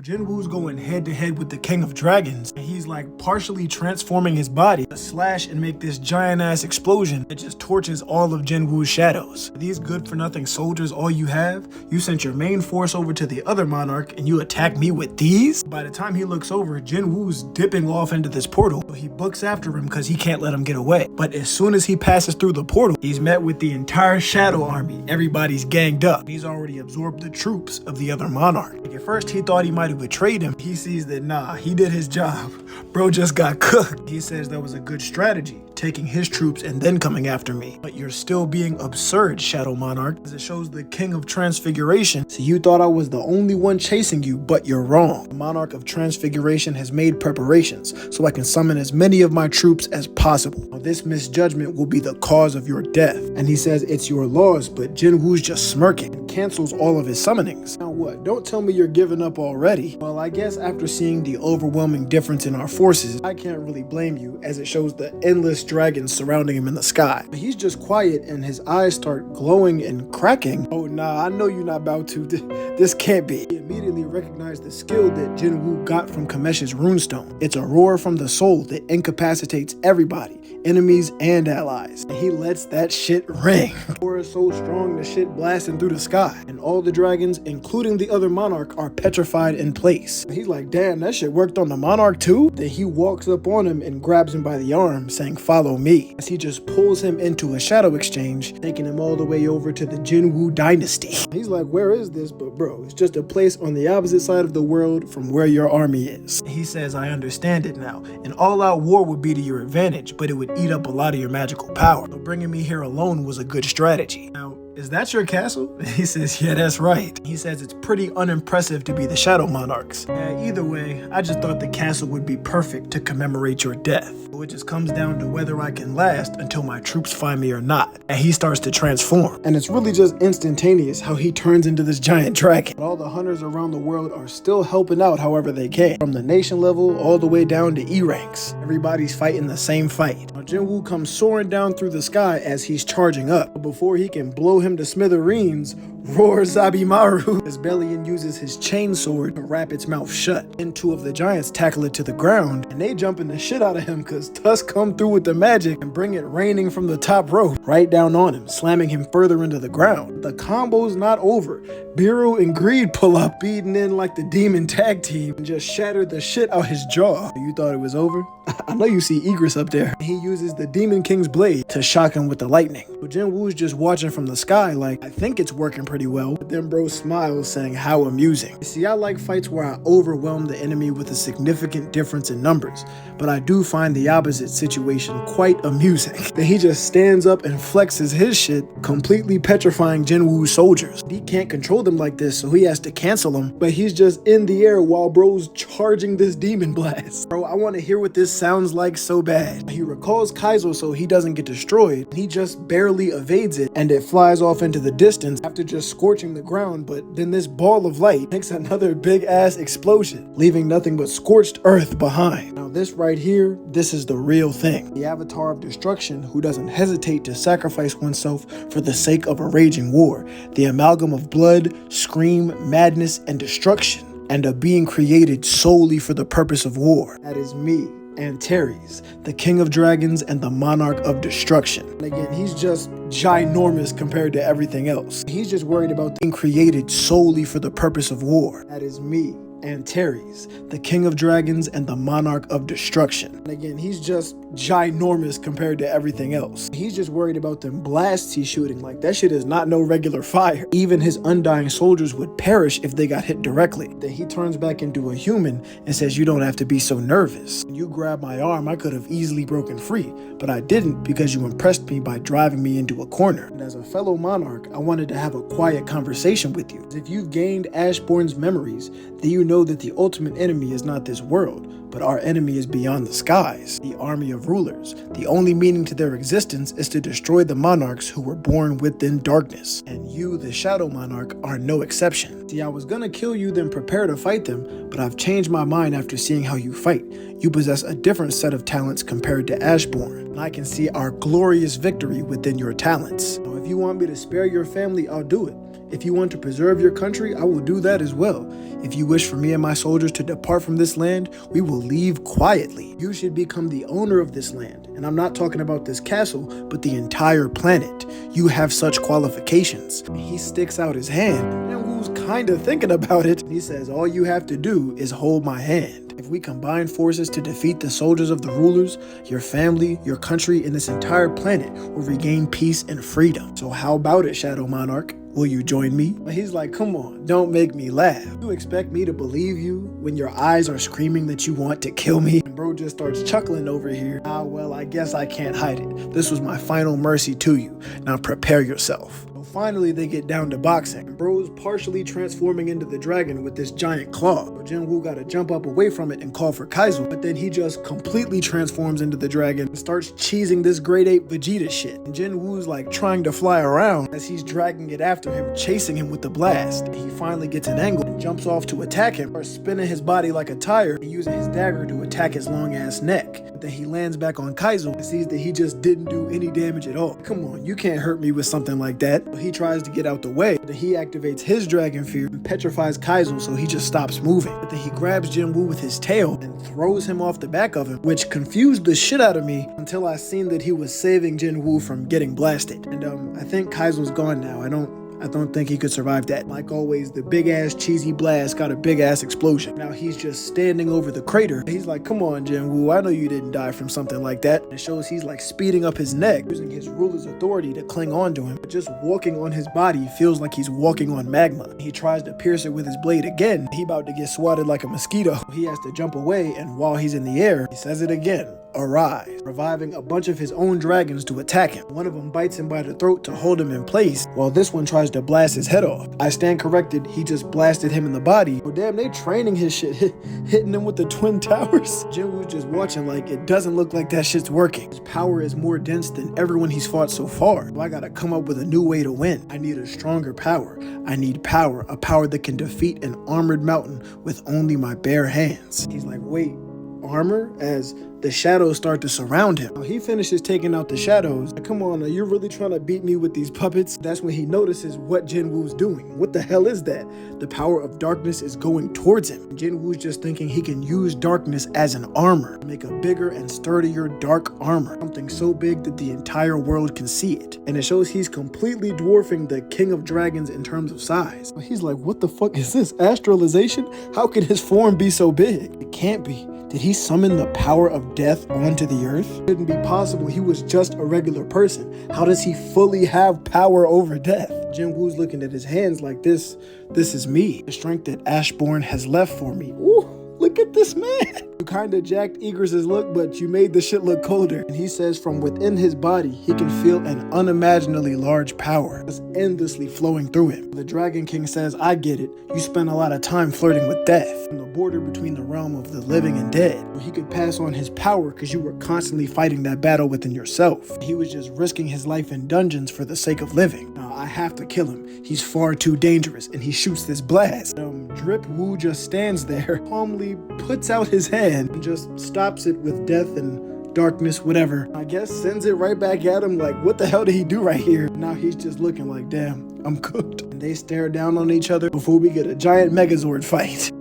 Jin Wu's going head to head with the King of Dragons, and he's like partially transforming his body to slash and make this giant ass explosion that just torches all of Jin Wu's shadows. Are these good for nothing soldiers all you have? You sent your main force over to the other monarch and you attack me with these? By the time he looks over, Jin Wu's dipping off into this portal, so he books after him because he can't let him get away. But as soon as he passes through the portal, he's met with the entire shadow army. Everybody's ganged up. He's already absorbed the troops of the other monarch. Like at first he thought he might have betrayed him. He sees that nah, he did his job. Bro just got cooked. He says that was a good strategy, taking his troops and then coming after me. But you're still being absurd, Shadow Monarch, as it shows the King of Transfiguration. So you thought I was the only one chasing you, but you're wrong. The Monarch of Transfiguration has made preparations so I can summon as many of my troops as possible. Now, this misjudgment will be the cause of your death. And he says it's your loss, but Jin Wu's just smirking and cancels all of his summonings. Now what? Don't tell me you're giving up already. Well, I guess after seeing the overwhelming difference in our forces, I can't really blame you, as it shows the endless dragons surrounding him in the sky. But he's just quiet and his eyes start glowing and cracking. Oh nah, I know you're not about to. This can't be. He immediately recognized the skill that Jin Wu got from Kamesh's runestone. It's a roar from the soul that incapacitates everybody, enemies and allies. And he lets that shit ring. The roar is so strong the shit blasting through the sky, and all the dragons, including the other monarch, are petrified in place. He's like, damn, that shit worked on the monarch too? Then he walks up on him and grabs him by the arm, saying, follow me, as he just pulls him into a shadow exchange, taking him all the way over to the Jin Wu dynasty. He's like, where is this? But bro, it's just a place on the opposite side of the world from where your army is. He says, I understand it now. An all-out war would be to your advantage, but it would eat up a lot of your magical power. So bringing me here alone was a good strategy. Now, is that your castle? He says, yeah, that's right. He says it's pretty unimpressive to be the Shadow Monarchs. Either way, I just thought the castle would be perfect to commemorate your death. It just comes down to whether I can last until my troops find me or not. And he starts to transform. And it's really just instantaneous how he turns into this giant dragon. But all the hunters around the world are still helping out however they can. From the nation level all the way down to E ranks. Everybody's fighting the same fight. Now, Jin Wu comes soaring down through the sky as he's charging up. But before he can blow him to smithereens, roars Zabimaru as Belian uses his chain sword to wrap its mouth shut. And two of the giants tackle it to the ground, and they jumping the shit out of him because Tusk come through with the magic and bring it raining from the top rope right down on him, slamming him further into the ground. The combo's not over. Biro and Greed pull up, beating in like the demon tag team, and just shatter the shit out his jaw. You thought it was over? I know you see Egress up there. He uses the Demon King's blade to shock him with the lightning. But Jin Wu's just watching from the sky like, I think it's working pretty well. But then bro smiles, saying how amusing. You see, I like fights where I overwhelm the enemy with a significant difference in numbers, but I do find the opposite situation quite amusing. Then he just stands up and flexes his shit, completely petrifying Jin Wu's soldiers. He can't control them like this, so he has to cancel them, but he's just in the air while bro's charging this demon blast. Bro, I want to hear what this sounds like so bad. He recalls Kaizo so he doesn't get destroyed, and he just barely evades it, and it flies off into the distance after just scorching the ground. But then this ball of light makes another big ass explosion, leaving nothing but scorched earth behind. Now this right here, this is the real thing. The avatar of destruction who doesn't hesitate to sacrifice oneself for the sake of a raging war. The amalgam of blood, scream, madness, and destruction, and a being created solely for the purpose of war. That is me, Antares, the King of Dragons and the Monarch of Destruction. And again, he's just ginormous compared to everything else. He's just worried about being created solely for the purpose of war. That is me, Antares, the King of Dragons and the Monarch of Destruction. And again, he's just ginormous compared to everything else. He's just worried about them blasts he's shooting. Like, that shit is not no regular fire. Even his undying soldiers would perish if they got hit directly. Then he turns back into a human and says, you don't have to be so nervous. When you grabbed my arm, I could have easily broken free, but I didn't because you impressed me by driving me into a corner. And as a fellow monarch, I wanted to have a quiet conversation with you. If you've gained Ashbourne's memories, then you know that the ultimate enemy is not this world, but our enemy is beyond the skies, the army of rulers. The only meaning to their existence is to destroy the monarchs who were born within darkness, and you, the Shadow Monarch, are no exception. See, I was gonna kill you then prepare to fight them, but I've changed my mind after seeing how you fight. You possess a different set of talents compared to Ashbourne, and I can see our glorious victory within your talents. Now, if you want me to spare your family, I'll do it. If you want to preserve your country, I will do that as well. If you wish for me and my soldiers to depart from this land, we will leave quietly. You should become the owner of this land. And I'm not talking about this castle, but the entire planet. You have such qualifications. He sticks out his hand. Jin Wu's kind of thinking about it. He says, all you have to do is hold my hand. If we combine forces to defeat the soldiers of the rulers, your family, your country, and this entire planet will regain peace and freedom. So how about it, Shadow Monarch? Will you join me? He's like, come on, don't make me laugh. You expect me to believe you when your eyes are screaming that you want to kill me? And bro just starts chuckling over here. Well, I guess I can't hide it. This was my final mercy to you. Now prepare yourself. Finally, they get down to boxing. Bro's partially transforming into the dragon with this giant claw. So Jin Wu gotta jump up away from it and call for Kaizo, but then he just completely transforms into the dragon and starts cheesing this great ape Vegeta shit. And Jin Wu's like trying to fly around as he's dragging it after him, chasing him with the blast. He finally gets an angle and jumps off to attack him, starts spinning his body like a tire and using his dagger to attack his long ass neck. But then he lands back on Kaizo and sees that he just didn't do any damage at all. Come on, you can't hurt me with something like that. He tries to get out the way, but he activates his dragon fear and petrifies Kaizo, so he just stops moving. But then he grabs Jin Wu with his tail and throws him off the back of him, which confused the shit out of me until I seen that he was saving Jin Wu from getting blasted. And I think Kaizo's gone now. I don't think he could survive that. Like always, the big ass cheesy blast got a big ass explosion. Now he's just standing over the crater. He's like, come on, Jin Wu, I know you didn't die from something like that. It shows he's like speeding up his neck, using his ruler's authority to cling on to him. But just walking on his body feels like he's walking on magma. He tries to pierce it with his blade again. He about to get swatted like a mosquito. He has to jump away, and while he's in the air, he says it again. Arise, reviving a bunch of his own dragons to attack him. One of them bites him by the throat to hold him in place, while this one tries to blast his head off. I stand corrected, he just blasted him in the body. Oh damn, they training his shit, hitting him with the twin towers. Jin Wu's just watching like it doesn't look like that shit's working. His power is more dense than everyone he's fought so far. So I gotta come up with a new way to win. I need a stronger power. I need power, a power that can defeat an armored mountain with only my bare hands. He's like, wait, armor? As the shadows start to surround him. He finishes taking out the shadows. Come on, are you really trying to beat me with these puppets? That's when he notices what Jin Wu's doing. What the hell is that? The power of darkness is going towards him. Jin Wu's just thinking he can use darkness as an armor, make a bigger and sturdier dark armor. Something so big that the entire world can see it. And it shows he's completely dwarfing the king of dragons in terms of size. He's like, what the fuck is this? Astralization? How can his form be so big? It can't be. Did he summon the power of death onto the earth? It couldn't be possible. He was just a regular person. How does he fully have power over death? Jin Wu's looking at his hands like this is me. The strength that Ashborn has left for me. Ooh, look at this man. You kinda jacked Egress's look, but you made the shit look colder. And he says from within his body, he can feel an unimaginably large power that's endlessly flowing through him. The Dragon King says, I get it. You spend a lot of time flirting with death, on the border between the realm of the living and dead. He could pass on his power because you were constantly fighting that battle within yourself. He was just risking his life in dungeons for the sake of living. Now, I have to kill him. He's far too dangerous, and he shoots this blast. Drip Wu just stands there, calmly puts out his hand and just stops it with death and darkness, whatever. I guess sends it right back at him like, what the hell did he do right here? Now he's just looking like, damn, I'm cooked. And they stare down on each other before we get a giant Megazord fight.